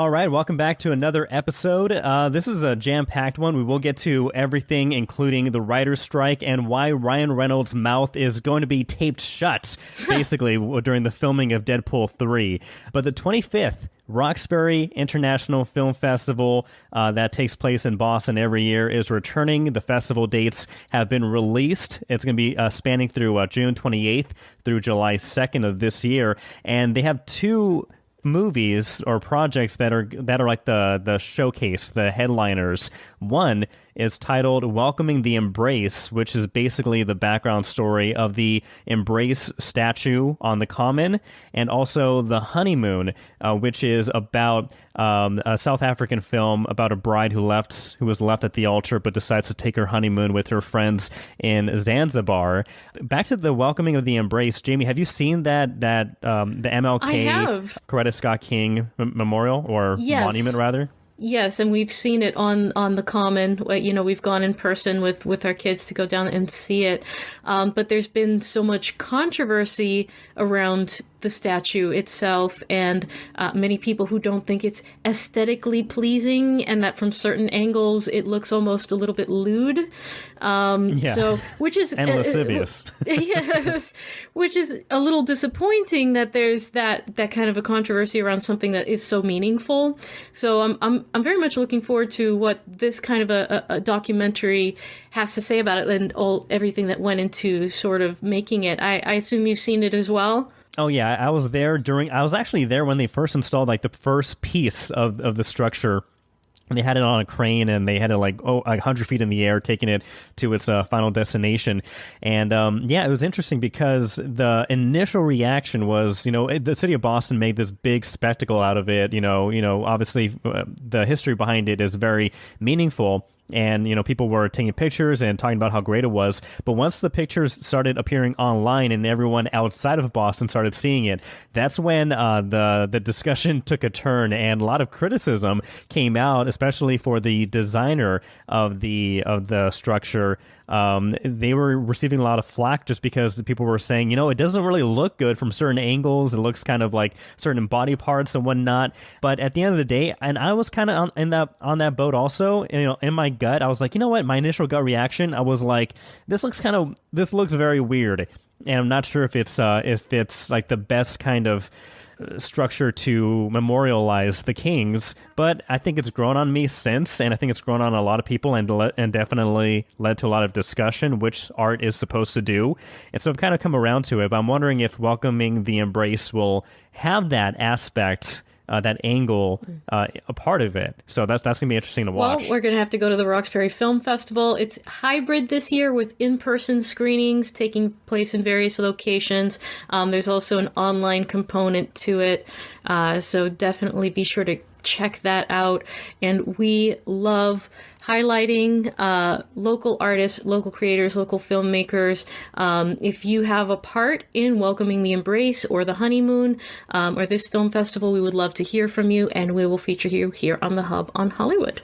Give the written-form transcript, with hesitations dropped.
All right, welcome back to another episode. This is a jam-packed one. We will get to everything, including the writer's strike and why Ryan Reynolds' mouth is going to be taped shut, basically, during the filming of Deadpool 3. But the 25th Roxbury International Film Festival that takes place in Boston every year is returning. The festival dates have been released. It's going to be spanning through June 28th through July 2nd of this year. And they have two movies or projects that are like the showcase, the headliners. One is titled Welcoming the Embrace, which is basically the background story of the Embrace statue on the Common, and also The Honeymoon, which is about a South African film about a bride who was left at the altar but decides to take her honeymoon with her friends in Zanzibar. Back to the Welcoming of the Embrace, Jamie, have you seen the MLK Coretta Scott King Memorial or Monument rather? Yes, and we've seen it on the Common. You know, we've gone in person with our kids to go down and see it. But there's been so much controversy around the statue itself, and many people who don't think it's aesthetically pleasing, and that from certain angles it looks almost a little bit lewd. So, which is and lascivious. Yes, which is a little disappointing that there's that kind of a controversy around something that is so meaningful. So I'm very much looking forward to what this kind of a documentary has to say about it and everything that went into sort of making it. I assume you've seen it as well. Oh yeah, I was actually there when they first installed like the first piece of the structure. And they had it on a crane, and they had it 100 feet in the air, taking it to its final destination. And it was interesting because the initial reaction was, the city of Boston made this big spectacle out of it. Obviously the history behind it is very meaningful. And, people were taking pictures and talking about how great it was. But once the pictures started appearing online and everyone outside of Boston started seeing it, that's when the discussion took a turn, and a lot of criticism came out, especially for the designer of the structure. They were receiving a lot of flack just because people were saying, it doesn't really look good from certain angles. It looks kind of like certain body parts and whatnot. But at the end of the day, and I was kind of on that boat also, in my gut, I was like, you know what? My initial gut reaction, I was like, this looks very weird. And I'm not sure if it's like the best kind of structure to memorialize the Kings, but I think it's grown on me since, and I think it's grown on a lot of people, and definitely led to a lot of discussion, which art is supposed to do. And so I've kind of come around to it, but I'm wondering if Welcoming the Embrace will have that aspect, that angle, a part of it. So that's going to be interesting to watch. Well, we're going to have to go to the Roxbury Film Festival. It's hybrid this year with in-person screenings taking place in various locations. There's also an online component to it. So definitely be sure to check that out. And we love highlighting local artists, local creators, local filmmakers. If you have a part in Welcoming the Embrace or The Honeymoon or this film festival, we would love to hear from you, and we will feature you here on The Hub on Hollywood.